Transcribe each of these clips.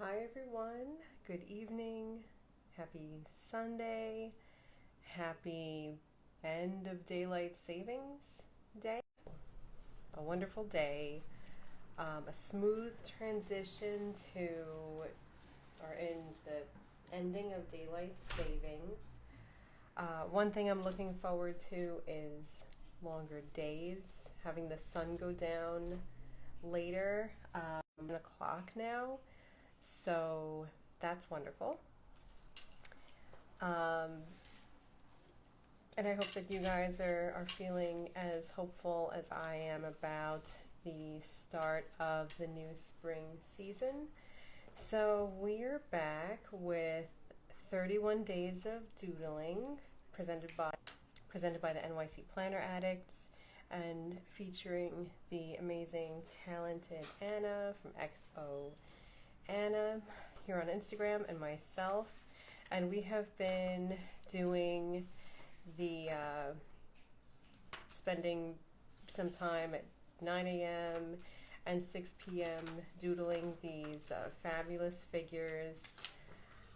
Hi everyone, good evening, happy Sunday, happy end of daylight savings day, a wonderful day, a smooth transition to, or in the ending of daylight savings. One thing I'm looking forward to is longer days, having the sun go down later, 1 o'clock now. So that's wonderful. And I hope that you guys are feeling as hopeful as I am about the start of the new spring season. So we're back with 31 days of doodling presented by the NYC Planner Addicts and featuring the amazing, talented Anna from XO Anna here on Instagram and myself, and we have been doing the spending some time at 9 a.m. and 6 p.m. doodling these fabulous figures.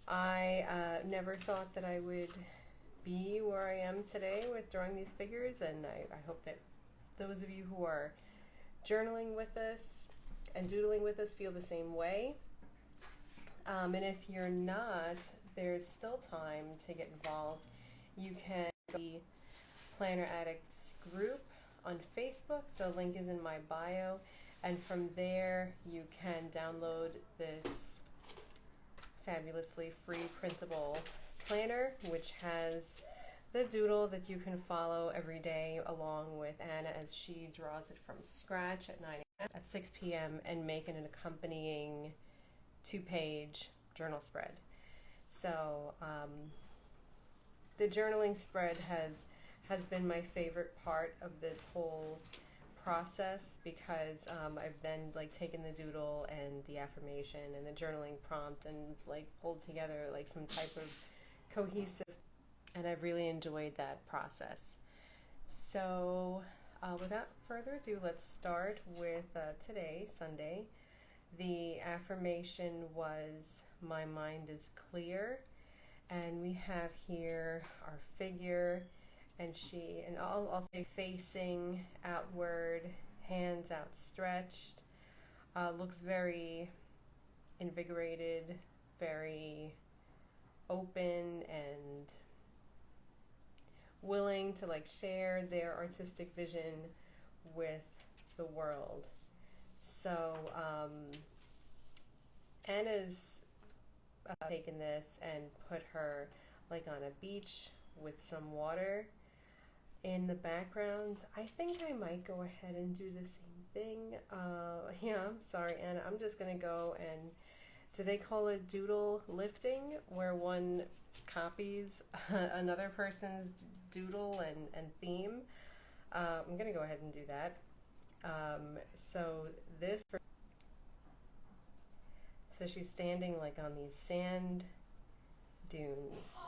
I never thought that I would be where I am today with drawing these figures, and I hope that those of you who are journaling with us and doodling with us feel the same way. And if you're not, there's still time to get involved. You can be Planner Addicts group on Facebook. The link is in my bio. And from there, you can download this fabulously free printable planner, which has the doodle that you can follow every day along with Anna as she draws it from scratch at 9 a.m. at 6 p.m. and make an accompanying 2-page journal spread. So the journaling spread has been my favorite part of this whole process because I've then taken the doodle and the affirmation and the journaling prompt and pulled together some type of cohesive, and I've really enjoyed that process. So without further ado, let's start with today, Sunday. The affirmation was, "My mind is clear," and we have here our figure, and I'll say facing outward, hands outstretched, looks very invigorated, very open, and willing to share their artistic vision with the world. So Anna's taken this and put her on a beach with some water in the background. I think I might go ahead and do the same thing. Yeah, I'm sorry, Anna. I'm just going to go and, do they call it doodle lifting, where one copies another person's doodle and theme? I'm going to go ahead and do that. So she's standing on these sand dunes.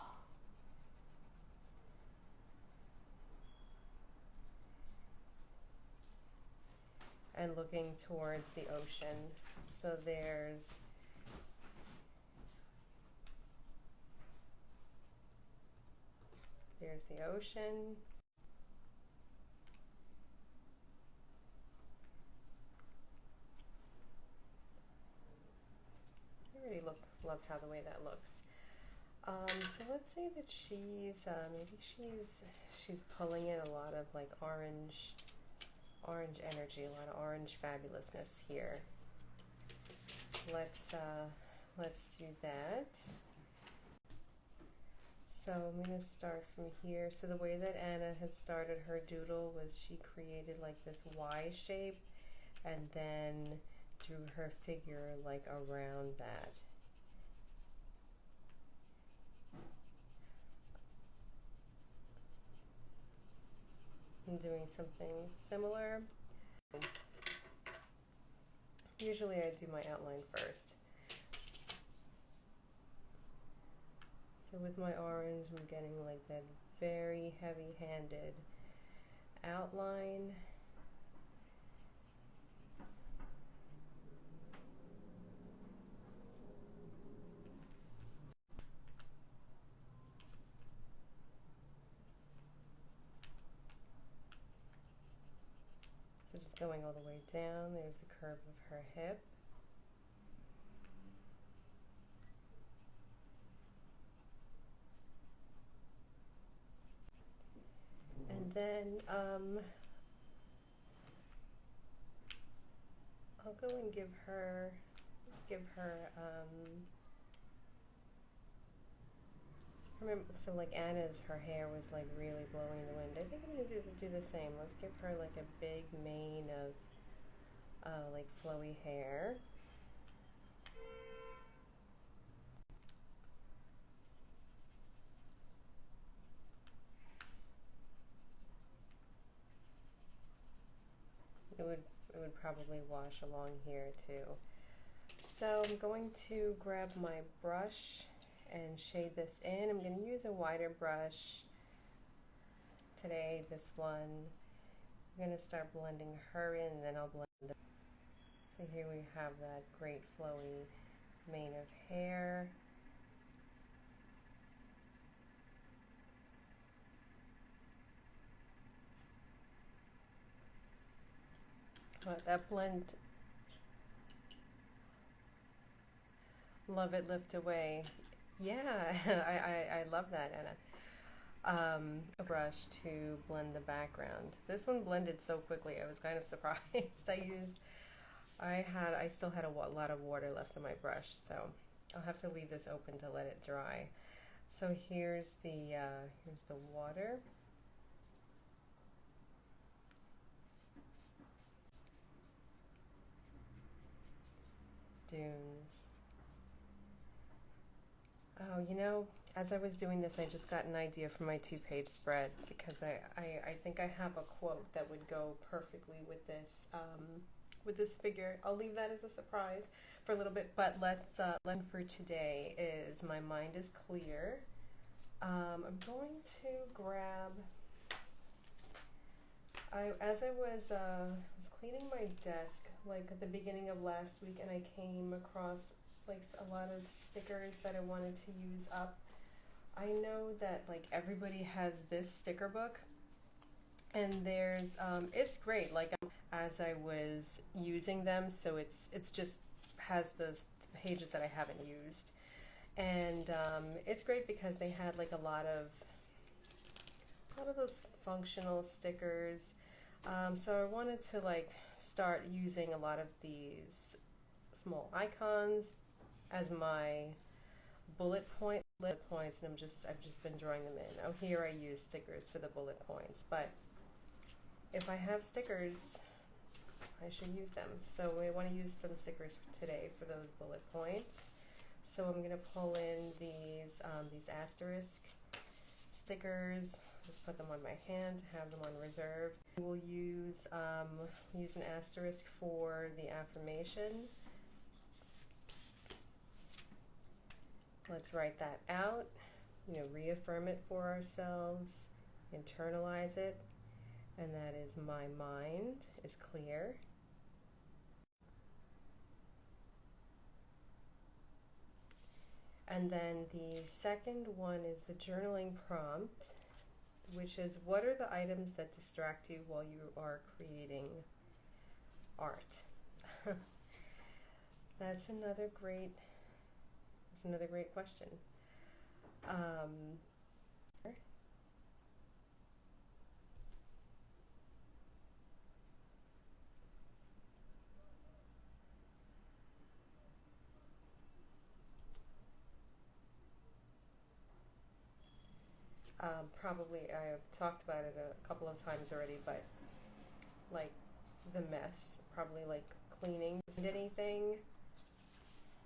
And looking towards the ocean. So there's the ocean. I really loved how the way that looks. So let's say that she's maybe she's pulling in a lot of orange energy, a lot of orange fabulousness here. Let's do that. So I'm going to start from here. So the way that Anna had started her doodle was she created this Y shape and then drew her figure around that. I'm doing something similar. Usually I do my outline first. So with my orange, I'm getting that very heavy-handed outline. just going all the way down. There's the curve of her hip. And then I'll go and give her, let's give her, remember, so like Anna's, her hair was like really blowing in the wind. I think I'm going to do the same. Let's give her like a big mane of like flowy hair. It would probably wash along here too. So I'm going to grab my brush and shade this in. I'm going to use a wider brush today, this one. I'm going to start blending her in, and then I'll blend the. So here we have that great flowy mane of hair. That blend, love it, lift away. Yeah, I love that, Anna. A brush to blend the background. This one blended so quickly, I was kind of surprised. I still had a lot of water left on my brush, so I'll have to leave this open to let it dry. So here's the water. Dunes. Oh, you know, as I was doing this, I just got an idea for my 2-page spread, because I think I have a quote that would go perfectly with this figure. I'll leave that as a surprise for a little bit, but let's learn for today is my mind is clear. I'm going to grab. As I was cleaning my desk like at the beginning of last week, and I came across like a lot of stickers that I wanted to use up. I know that like everybody has this sticker book, and there's it's great. Like as I was using them, so it's just has the pages that I haven't used, and it's great because they had like a lot of those functional stickers. So I wanted to like start using a lot of these small icons as my bullet points, and I've just been drawing them in. Oh, here I use stickers for the bullet points, but if I have stickers, I should use them. So I want to use some stickers today for those bullet points. So I'm going to pull in these asterisk stickers. Just put them on my hand to have them on reserve. We'll use an asterisk for the affirmation. Let's write that out. You know, reaffirm it for ourselves, internalize it, and that is my mind is clear. And then the second one is the journaling prompt, which is, what are the items that distract you while you are creating art? That's another great question. Probably I have talked about it a couple of times already, but like the mess, probably like cleaning. Anything,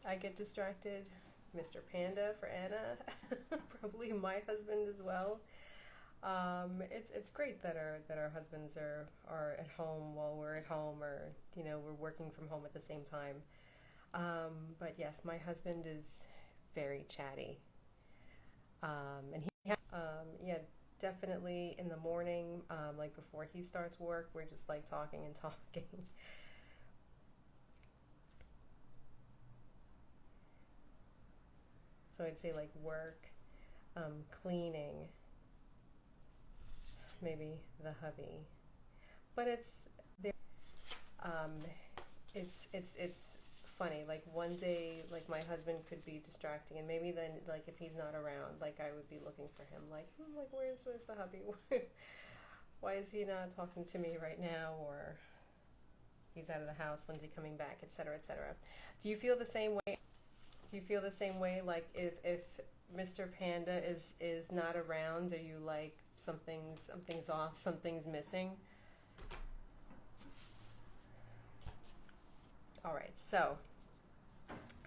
I get distracted. Mr. Panda for Anna, probably my husband as well. It's great that our husbands are at home while we're at home, or you know, we're working from home at the same time. But yes, my husband is very chatty, and yeah, definitely in the morning, like before he starts work, we're just like talking and talking. So I'd say like work, cleaning, maybe the hubby, but it's there. Um, it's funny. Like one day, like my husband could be distracting, and maybe then, like if he's not around, like I would be looking for him. Like where's the hubby? Why is he not talking to me right now? Or he's out of the house. When's he coming back? Etc. Etc. Do you feel the same way? Do you feel the same way? Like if Mr. Panda is not around, are you like something's off, something's missing? All right, so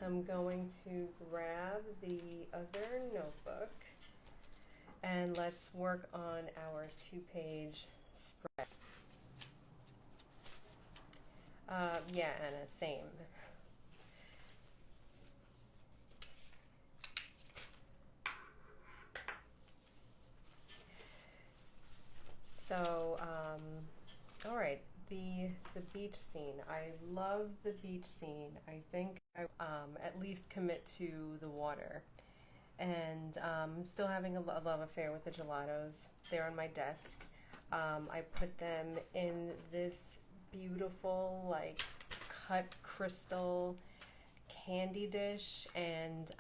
I'm going to grab the other notebook and let's work on our 2-page spread. Yeah, Anna, same. So, all right, the beach scene. I love the beach scene. I think I at least commit to the water. And still having a love affair with the gelatos. They're on my desk. I put them in this beautiful, like, cut crystal candy dish. And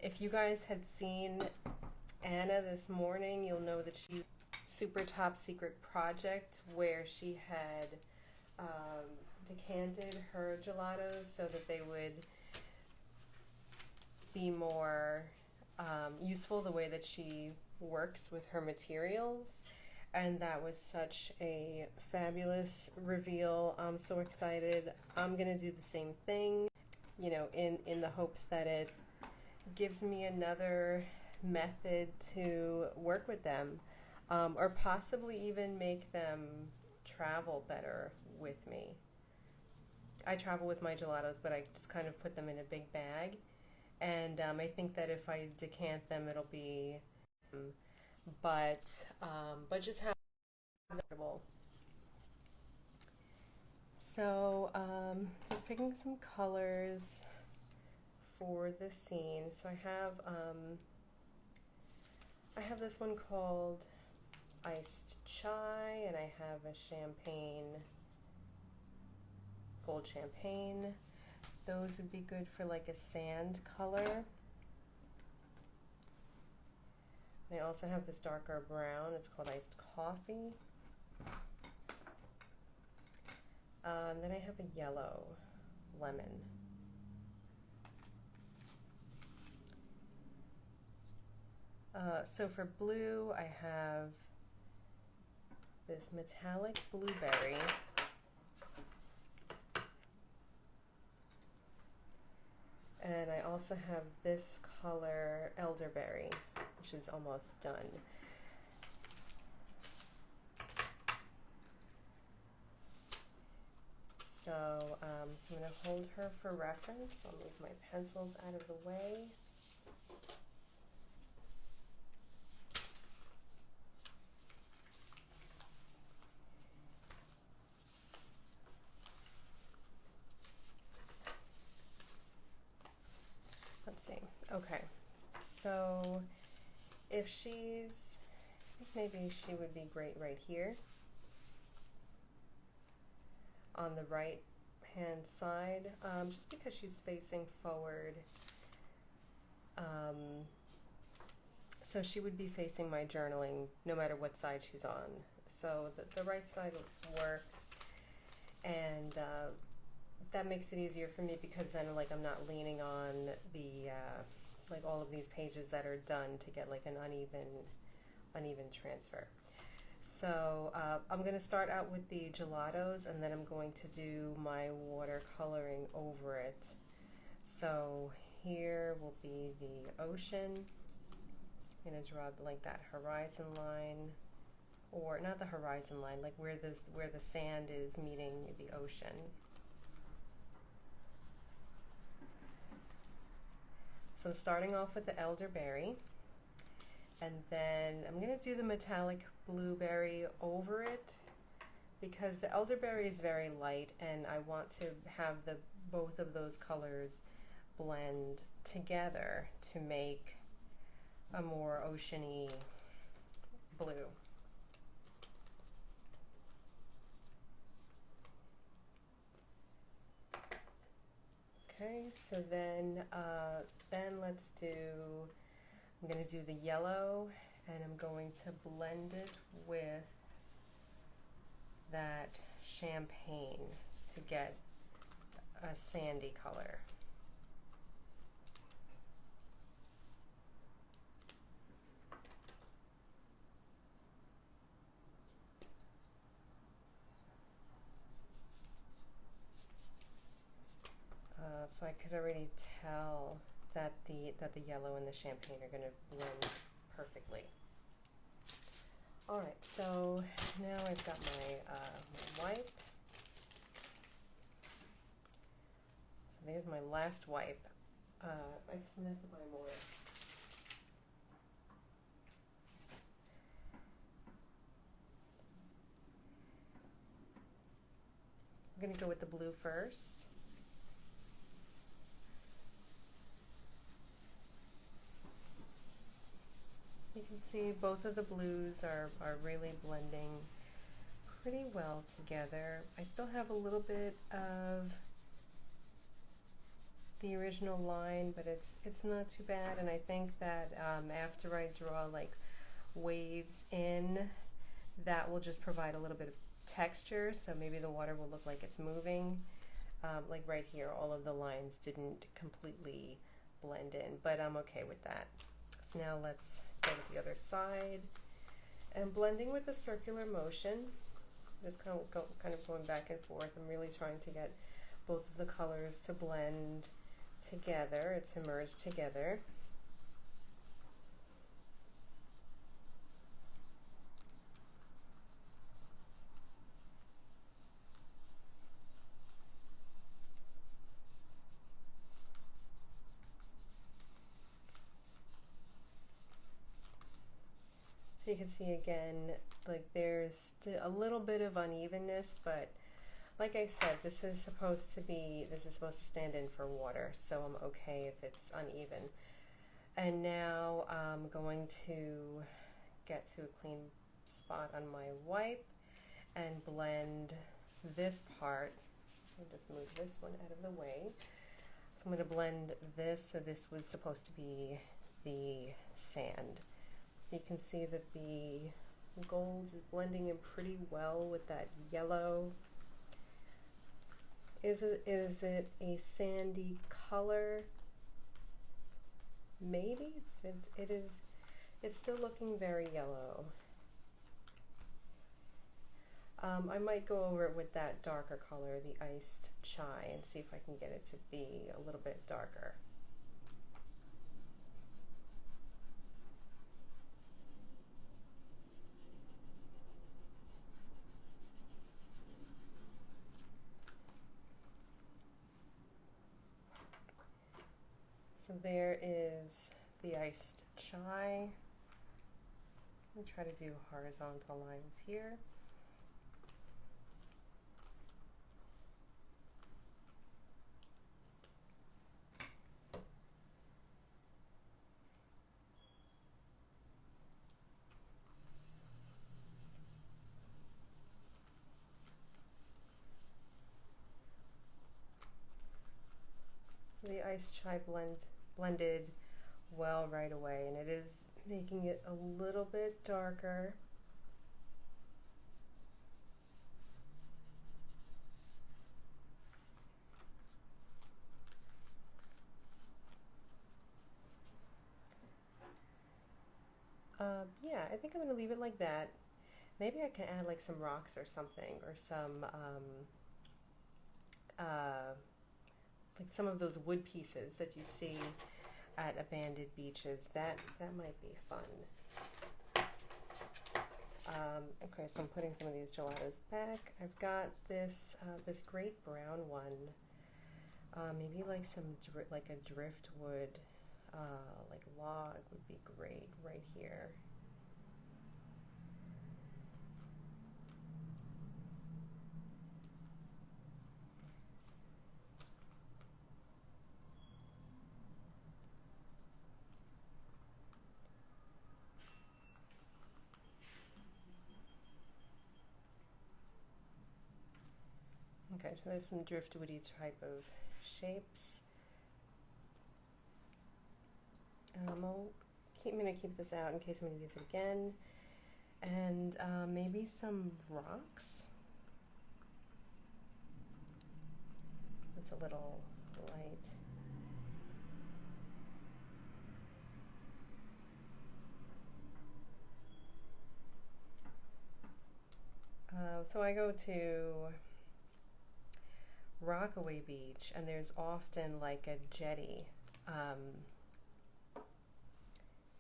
if you guys had seen Anna this morning, you'll know that she super top secret project where she had decanted her gelatos so that they would be more useful the way that she works with her materials. And that was such a fabulous reveal. I'm so excited. I'm gonna do the same thing, you know, in the hopes that it gives me another method to work with them, or possibly even make them travel better with me. I travel with my gelatos, but I just kind of put them in a big bag. And I think that if I decant them, it'll be, but just how comfortable. So just picking some colors for the scene. So I have this one called Iced Chai, and I have a gold champagne. Those would be good for like a sand color. I also have this darker brown. It's called Iced Coffee. And then I have a yellow lemon. So for blue, I have this metallic blueberry. And I also have this color elderberry, which is almost done. So, I'm going to hold her for reference. I'll move my pencils out of the way. Let's see. Okay. So, I think maybe she would be great right here. On the right hand side, just because she's facing forward. So she would be facing my journaling no matter what side she's on. So the right side works, and that makes it easier for me because then like I'm not leaning on the like all of these pages that are done to get like an uneven transfer. So I'm going to start out with the gelatos, and then I'm going to do my watercoloring over it. So here will be the ocean. I'm going to draw like that horizon line, or not the horizon line, like where the sand is meeting the ocean. So starting off with the elderberry. And then I'm going to do the metallic blueberry over it because the elderberry is very light and I want to have both of those colors blend together to make a more oceany blue. Okay, so then let's do, I'm going to do the yellow, and I'm going to blend it with that champagne to get a sandy color. So I could already tell that the yellow and the champagne are going to blend perfectly. All right, so now I've got my wipe. So there's my last wipe. I guess I'm going to have to buy more. I'm going to go with the blue first. So you can see both of the blues are really blending pretty well together. I still have a little bit of the original line, but it's not too bad, and I think that after I draw like waves in, that will just provide a little bit of texture, so maybe the water will look like it's moving. Like right here, all of the lines didn't completely blend in, but I'm okay with that. So now let's go to the other side, and blending with a circular motion, just kind of going back and forth. I'm really trying to get both of the colors to blend together, to merge together. So you can see again, like there's a little bit of unevenness, but like I said, this is supposed to stand in for water, so I'm okay if it's uneven. And now I'm going to get to a clean spot on my wipe and blend this part. I'll just move this one out of the way. So I'm going to blend this, so this was supposed to be the sand. So you can see that the gold is blending in pretty well with that yellow. Is it a sandy color? Maybe it's still looking very yellow. I might go over it with that darker color, the iced chai, and see if I can get it to be a little bit darker. So there is the iced chai. I'm going to try to do horizontal lines here. The iced chai blended well right away, and it is making it a little bit darker. Yeah, I think I'm going to leave it like that. Maybe I can add like some rocks or something, or some like some of those wood pieces that you see at abandoned beaches. That might be fun. Okay, so I'm putting some of these gelatos back. I've got this this great brown one. Maybe like like a driftwood, like log would be great right here. Okay, so there's some driftwoody type of shapes. I'm gonna keep this out in case I'm gonna use it again. And maybe some rocks. It's a little light. So I go to Rockaway Beach, and there's often like a jetty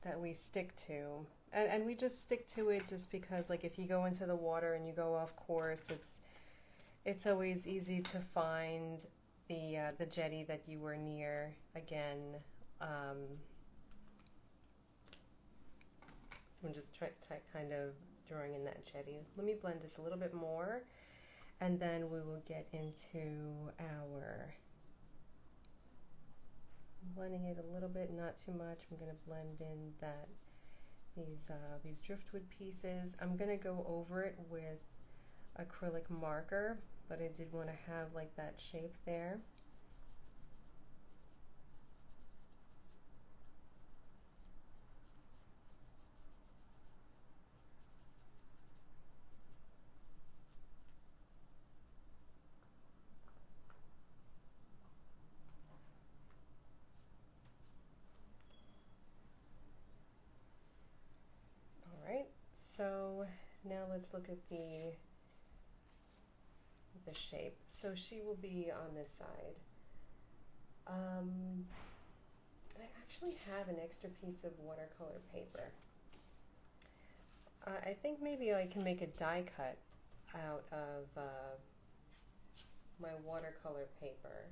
that we stick to. And we just stick to it just because, like, if you go into the water and you go off course, it's always easy to find the jetty that you were near again. So I'm just kind of drawing in that jetty. Let me blend this a little bit more, and then we will get into our blending it a little bit, not too much. I'm going to blend in these driftwood pieces. I'm going to go over it with acrylic marker, but I did want to have like that shape there. So now let's look at the shape. So she will be on this side. I actually have an extra piece of watercolor paper. I think maybe I can make a die cut out of my watercolor paper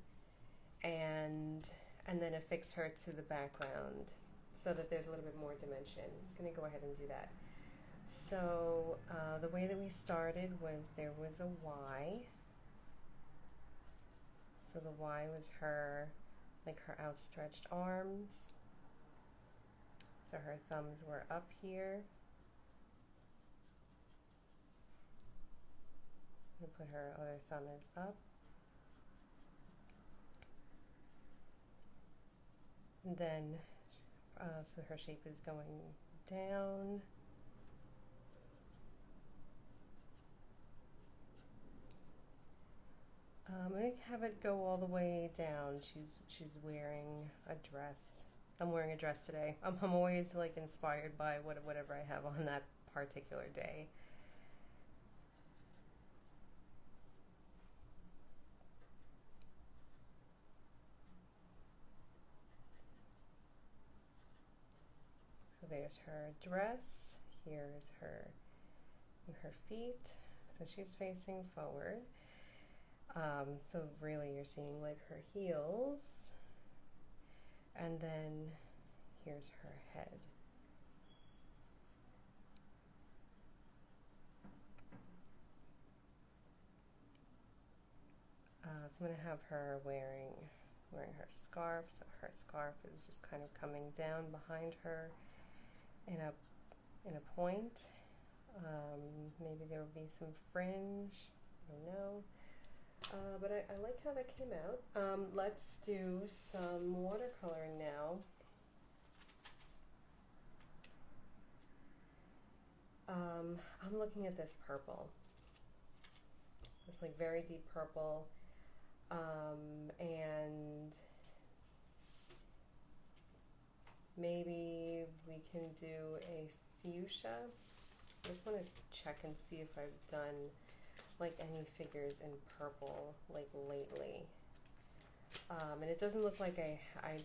and then affix her to the background so that there's a little bit more dimension. I'm going to go ahead and do that. So the way that we started was there was a Y. So the Y was her, like her outstretched arms. So her thumbs were up here. I'm going to put her other thumb is up. And then, so her shape is going down. I'm going to have it go all the way down. She's wearing a dress. I'm wearing a dress today. I'm always like inspired by whatever I have on that particular day. So there's her dress. Here's her feet. So she's facing forward. So really you're seeing like her heels, and then here's her head. So I'm going to have her wearing her scarf. So her scarf is just kind of coming down behind her in a point. Maybe there will be some fringe. I don't know. But I like how that came out. Let's do some watercoloring now. I'm looking at this purple. It's like very deep purple. And maybe we can do a fuchsia. I just want to check and see if I've done like any figures in purple like lately, and it doesn't look like I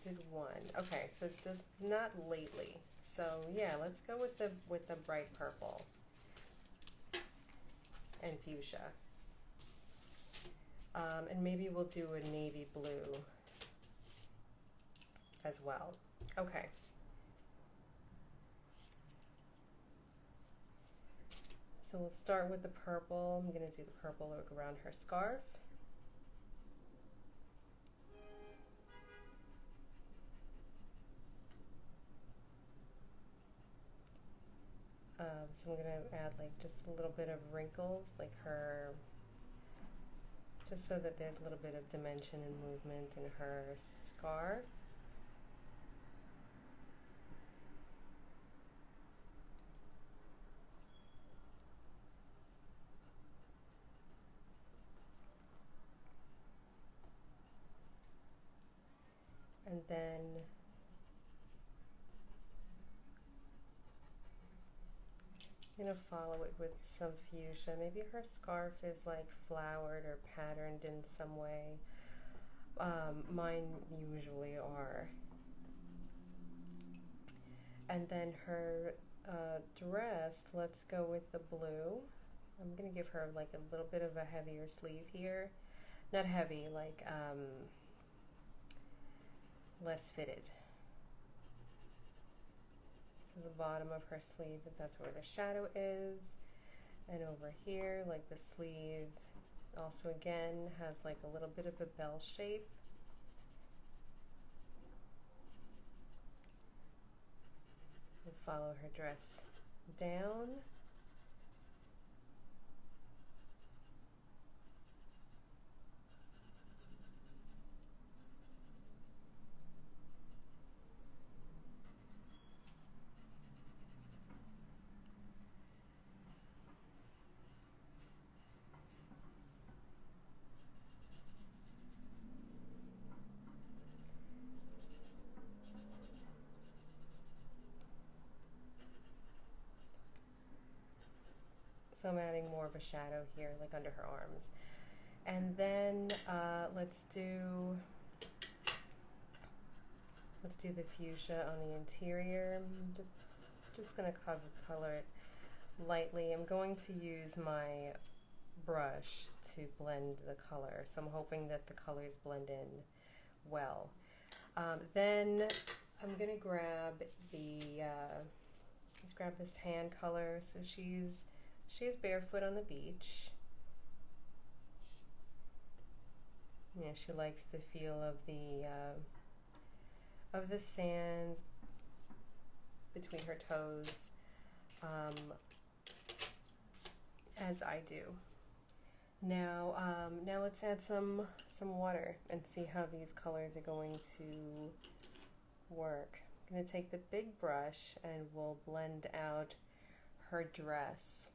did one. Okay, so it does not lately. So yeah, let's go with the bright purple and fuchsia, and maybe we'll do a navy blue as well. Okay. So we'll start with the purple. I'm going to do the purple around her scarf. So I'm going to add like just a little bit of wrinkles, like her, just so that there's a little bit of dimension and movement in her scarf. And then I'm going to follow it with some fuchsia. Maybe her scarf is like flowered or patterned in some way. Mine usually are. And then her dress, let's go with the blue. I'm going to give her like a little bit of a heavier sleeve here. Not heavy, like less fitted. So the bottom of her sleeve, that's where the shadow is. And over here, like the sleeve, also again has like a little bit of a bell shape. We'll follow her dress down. So I'm adding more of a shadow here, like under her arms. And then let's do the fuchsia on the interior. I'm just gonna color it lightly. I'm going to use my brush to blend the color. So I'm hoping that the colors blend in well. Then I'm gonna grab let's grab this tan color. So she's barefoot on the beach. Yeah, she likes the feel of the sand between her toes, as I do. Now let's add some water and see how these colors are going to work. I'm going to take the big brush and we'll blend out her dress.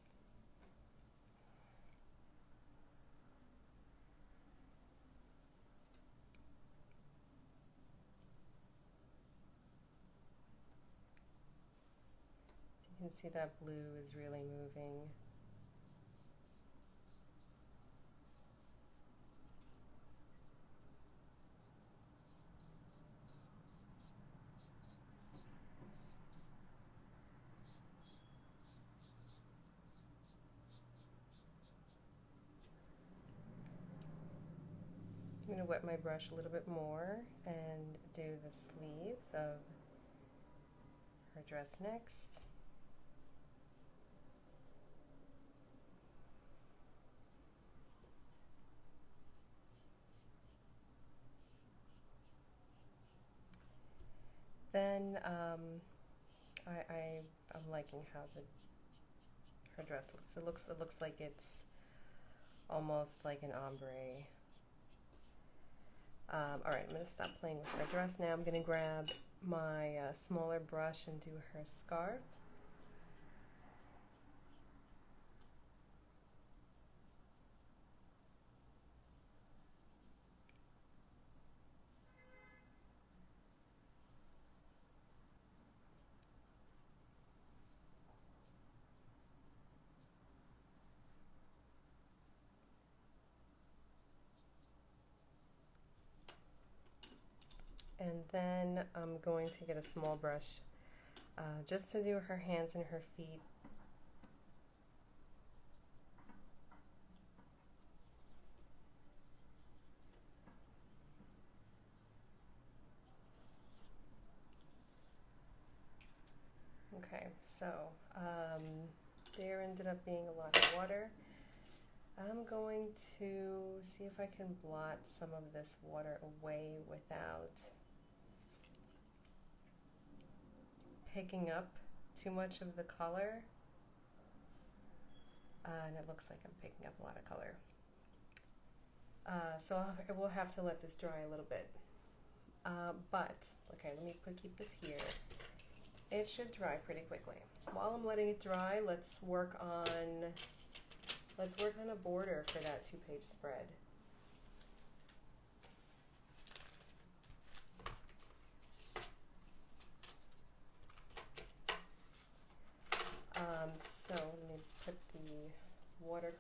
You can see that blue is really moving. I'm going to wet my brush a little bit more and do the sleeves of her dress next. Then I'm liking how her dress looks. It looks like it's almost like an ombre. All right, I'm going to stop playing with my dress now. I'm going to grab my smaller brush and do her scarf. And then I'm going to get a small brush just to do her hands and her feet. Okay, so there ended up being a lot of water. I'm going to see if I can blot some of this water away without picking up too much of the color. And it looks like I'm picking up a lot of color. So we'll have to let this dry a little bit. But, okay, let me keep this here. It should dry pretty quickly. While I'm letting it dry, let's work on a border for that 2-page spread.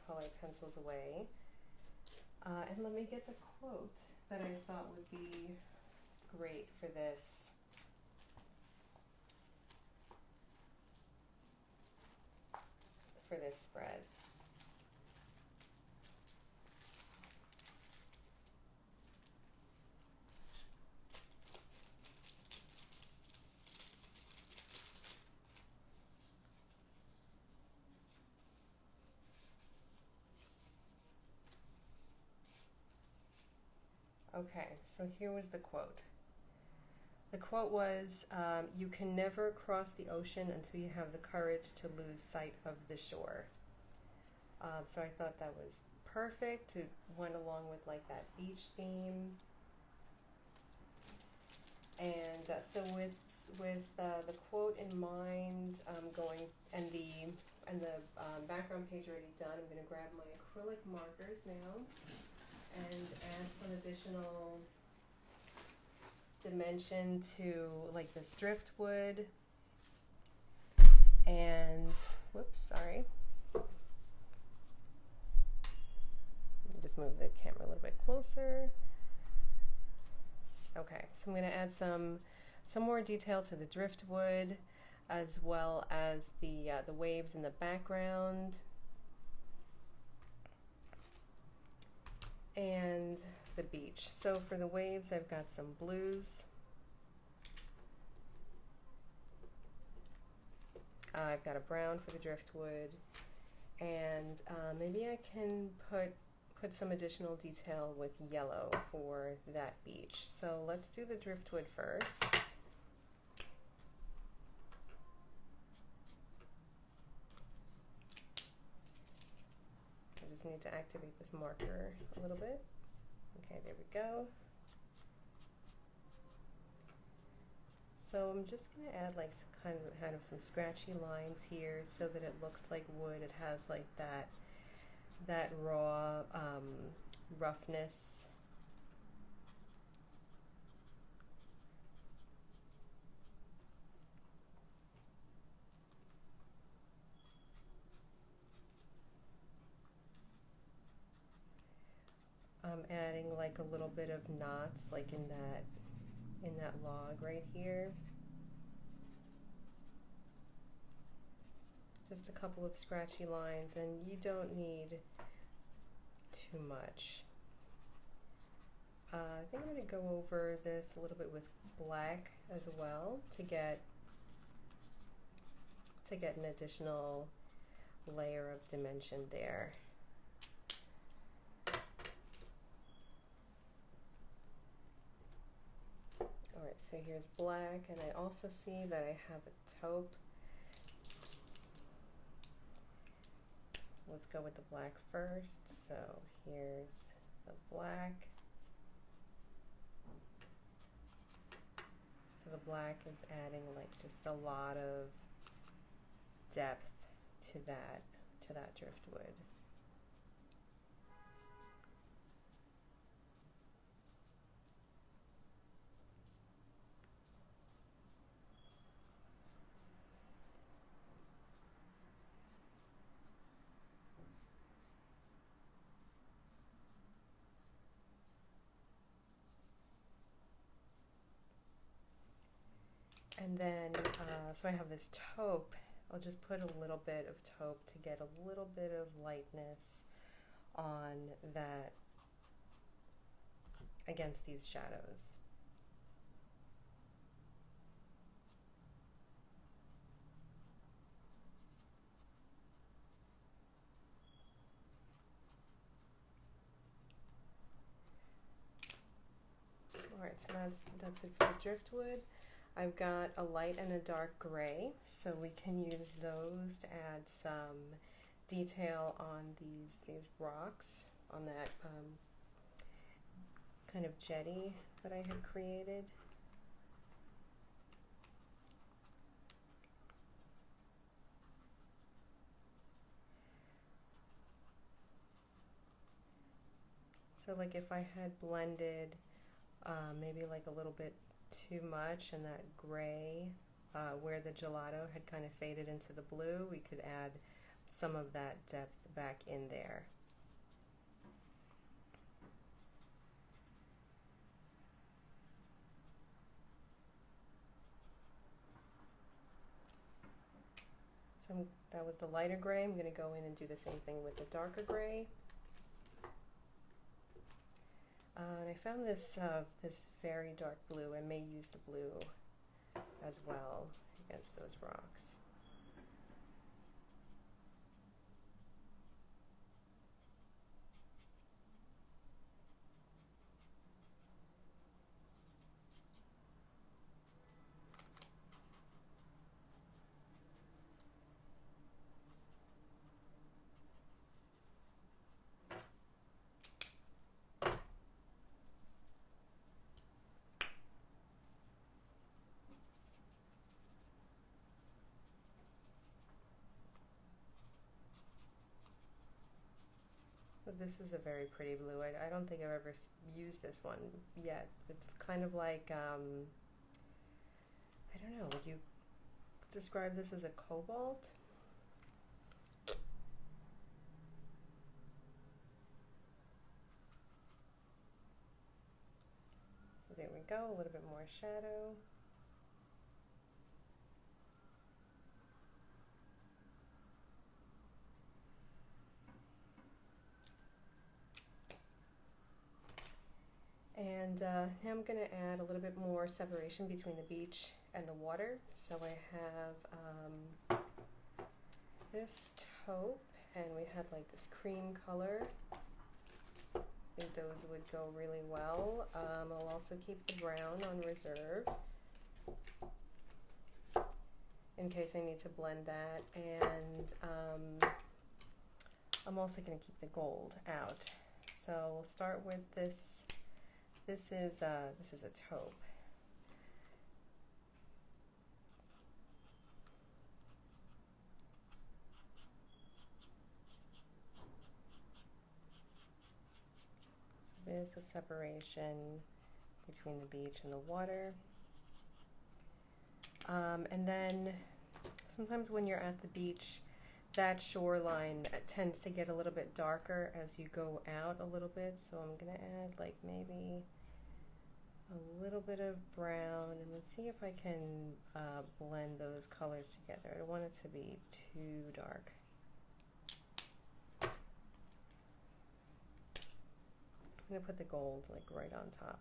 watercolor pencils away. And let me get the quote that I thought would be great for this. For this spread. Okay, so here was the quote. The quote was, you can never cross the ocean until you have the courage to lose sight of the shore. So I thought that was perfect. It went along with like that beach theme. And so with the quote in mind, going and the background page already done, I'm going to grab my acrylic markers now and add some additional dimension to like this driftwood. And whoops, sorry. Just move the camera a little bit closer. Okay, so I'm going to add some more detail to the driftwood, as well as the waves in the background, and the beach. So for the waves, I've got some blues. I've got a brown for the driftwood, and maybe I can put some additional detail with yellow for that beach. So let's do the driftwood first. I just need to activate this marker a little bit. Okay, there we go. So I'm just going to add like some kind of some scratchy lines here so that it looks like wood. It has like that raw roughness. I'm adding like a little bit of knots like in that log right here. Just a couple of scratchy lines, and you don't need too much. I think I'm going to go over this a little bit with black as well to get an additional layer of dimension there. Alright, so here's black, and I also see that I have a taupe. Let's go with the black first. So here's the black. So the black is adding like just a lot of depth to that driftwood. And then, so I have this taupe. I'll just put a little bit of taupe to get a little bit of lightness on that against these shadows. Alright, so that's it for the driftwood. I've got a light and a dark gray, so we can use those to add some detail on these rocks, on that kind of jetty that I had created. So like if I had blended maybe like a little bit too much in that gray where the gelato had kind of faded into the blue, we could add some of that depth back in there. So that was the lighter gray. I'm going to go in and do the same thing with the darker gray. And I found this this very dark blue. I may use the blue as well against those rocks. This is a very pretty blue. I don't think I've ever used this one yet. It's kind of like, I don't know, would you describe this as a cobalt? So there we go, a little bit more shadow. And now I'm going to add a little bit more separation between the beach and the water. So I have this taupe, and we had like this cream color. I think those would go really well. I'll also keep the brown on reserve in case I need to blend that. And I'm also going to keep the gold out. So we'll start with this. This is a taupe. So there's the separation between the beach and the water. And then sometimes when you're at the beach, that shoreline tends to get a little bit darker as you go out a little bit. So I'm going to add like maybe a little bit of brown, and let's see if I can blend those colors together. I don't want it to be too dark. I'm going to put the gold like right on top.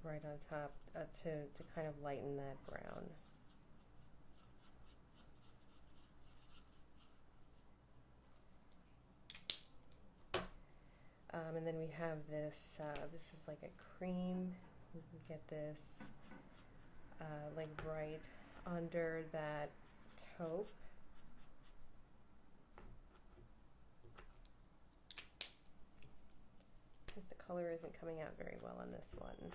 Right on top to kind of lighten that brown. And then we have this, this is like a cream. We can get this like right under that taupe. Because the color isn't coming out very well on this one.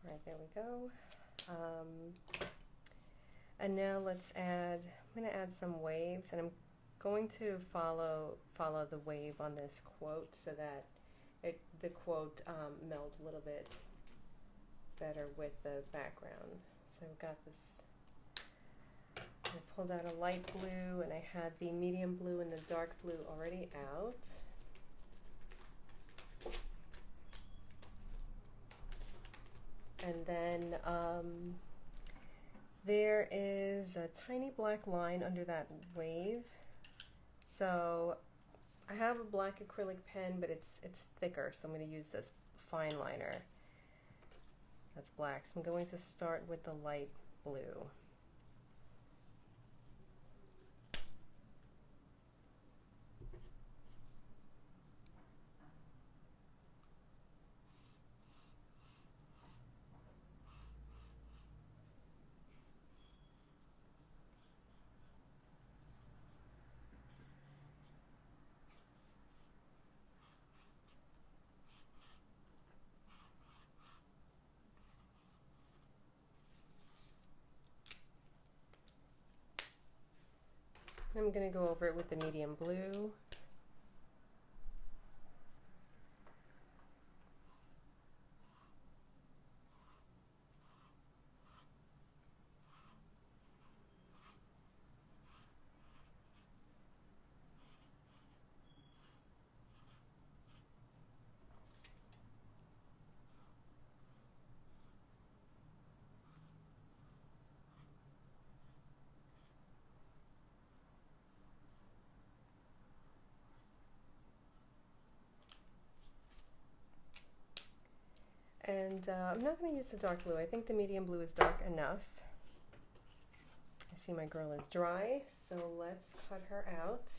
All right, there we go. And now let's add, I'm going to add some waves, and I'm going to follow the wave on this quote so that the quote melds a little bit better with the background. So I've got this, I pulled out a light blue, and I had the medium blue and the dark blue already out. And then there is a tiny black line under that wave. So I have a black acrylic pen, but it's thicker, so I'm going to use this fine liner that's black. So I'm going to start with the light blue. I'm going to go over it with the medium blue. And I'm not going to use the dark blue. I think the medium blue is dark enough. I see my girl is dry, so let's cut her out.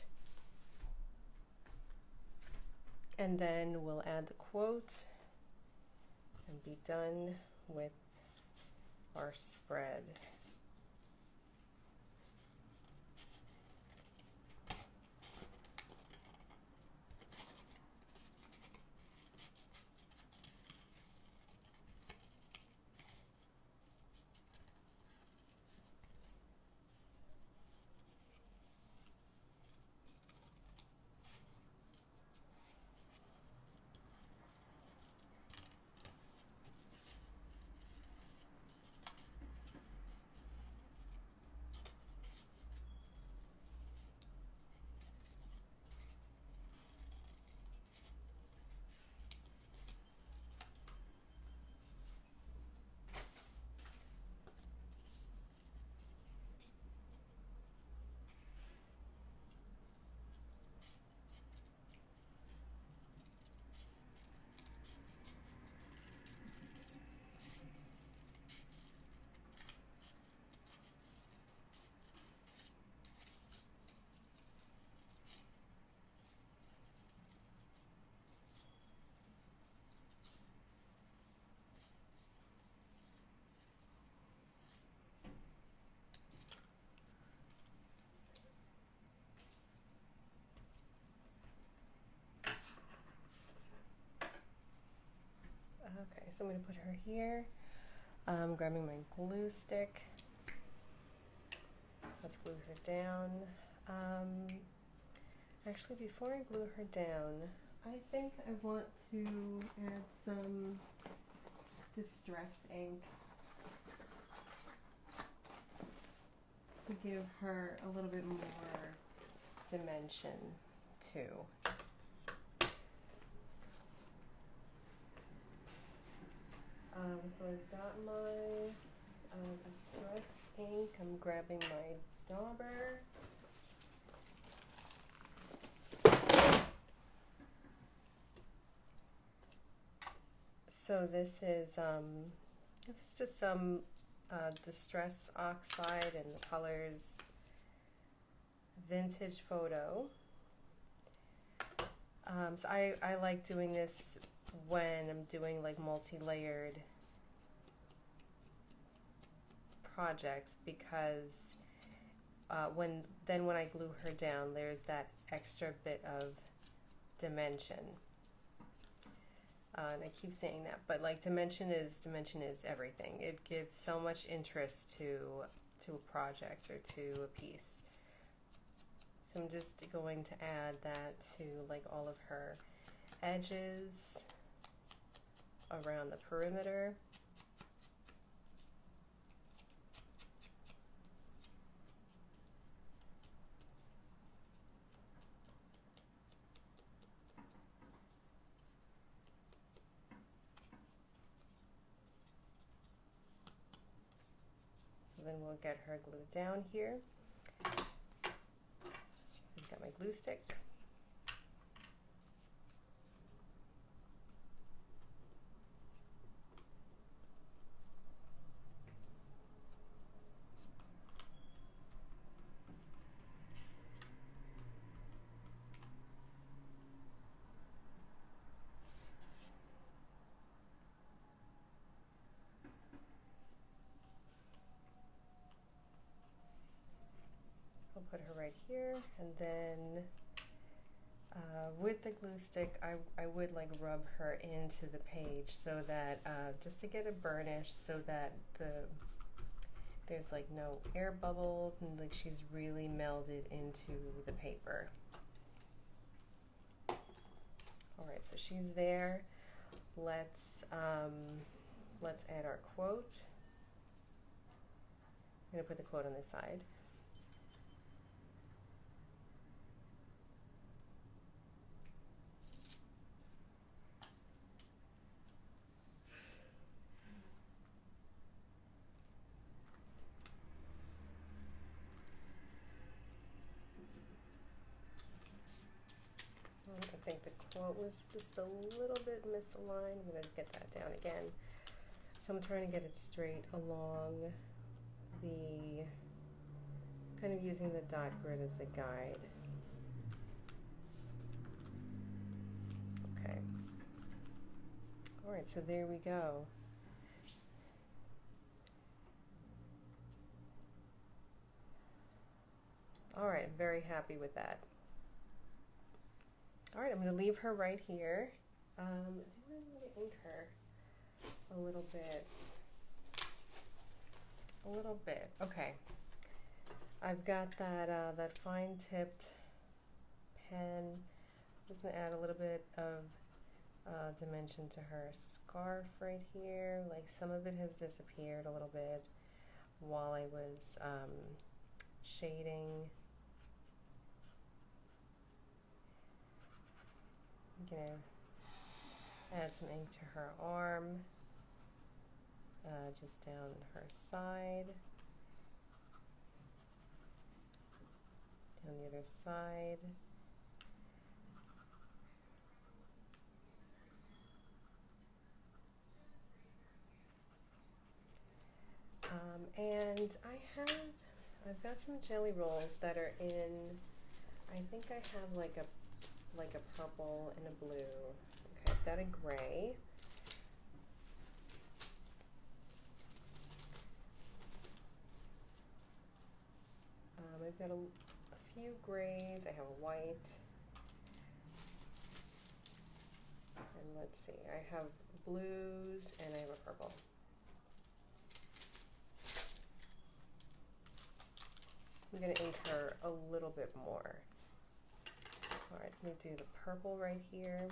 And then we'll add the quote and be done with our spread. Okay, so I'm going to put her here. I'm grabbing my glue stick. Let's glue her down. Actually, before I glue her down, I think I want to add some distress ink to give her a little bit more dimension too. So I've got my distress ink. I'm grabbing my dauber. So this is just some distress oxide in the colors Vintage Photo. So I like doing this when I'm doing like multi-layered projects, because when I glue her down, there's that extra bit of dimension. And I keep saying that, but like dimension is everything. It gives so much interest to a project or to a piece. So I'm just going to add that to like all of her edges around the perimeter. So then we'll get her glued down here. I've got my glue stick. I'll put her right here, and then with the glue stick, I would like rub her into the page so that just to get a burnish, so that there's like no air bubbles and like she's really melded into the paper. All right, so she's there. Let's add our quote. I'm gonna put the quote on this side. I think the quote was just a little bit misaligned. I'm going to get that down again. So I'm trying to get it straight along the, kind of using the dot grid as a guide. Okay. All right, so there we go. All right, I'm very happy with that. All right, I'm going to leave her right here. Do I need to ink her a little bit? A little bit. Okay. I've got that that fine-tipped pen. Just going to add a little bit of dimension to her scarf right here. Like some of it has disappeared a little bit while I was shading. I'm gonna add some ink to her arm, just down her side, down the other side. And I've got some jelly rolls that are in, I think I have like a purple and a blue. Okay, I've got a gray. I've got a few grays. I have a white. And let's see, I have blues and I have a purple. I'm going to ink her a little bit more. All right, let me do the purple right here.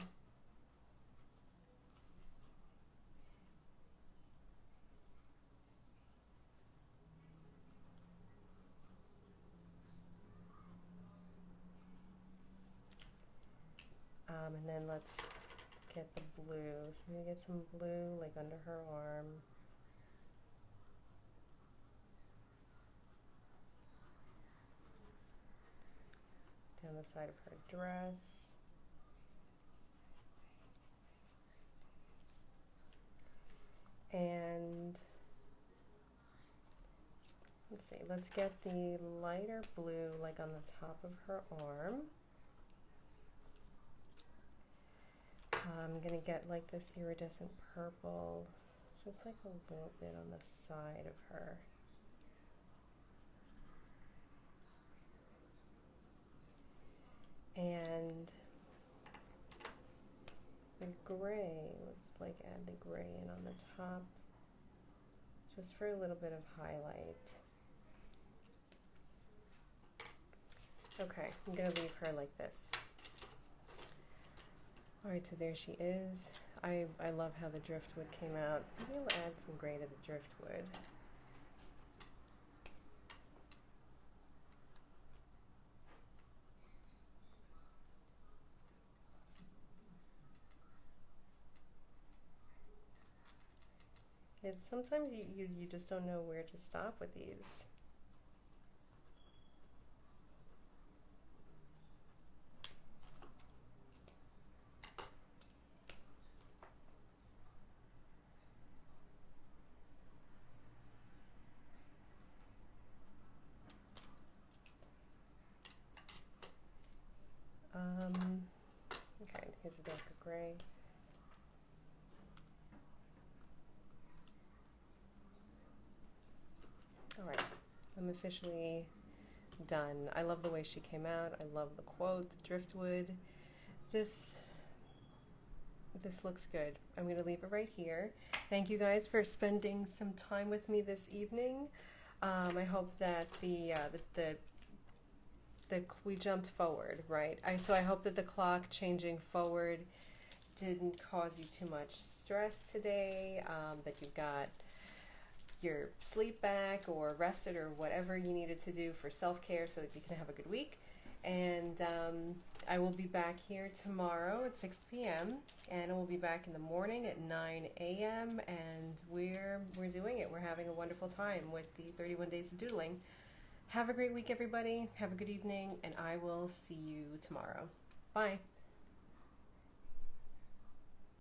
And then let's get the blue. So I'm going to get some blue like under her arm. Down the side of her dress. And let's see, let's get the lighter blue like on the top of her arm. I'm gonna get like this iridescent purple, just like a little bit on the side of her. And the gray, let's like add the gray in on the top, just for a little bit of highlight. Okay, I'm gonna leave her like this. All right, so there she is. I love how the driftwood came out. Maybe I'll add some gray to the driftwood. It's sometimes you just don't know where to stop with these. Okay, here's a darker gray. All right, I'm officially done. I love the way she came out. I love the quote, the driftwood. This looks good. I'm going to leave it right here. Thank you guys for spending some time with me this evening. I hope that we jumped forward, right? So I hope that the clock changing forward didn't cause you too much stress today, that you got your sleep back or rested or whatever you needed to do for self-care so that you can have a good week. And I will be back here tomorrow at 6 p.m. and we'll be back in the morning at 9 a.m. and we're doing it. We're having a wonderful time with the 31 Days of Doodling. Have a great week, everybody. Have a good evening, and I will see you tomorrow. Bye.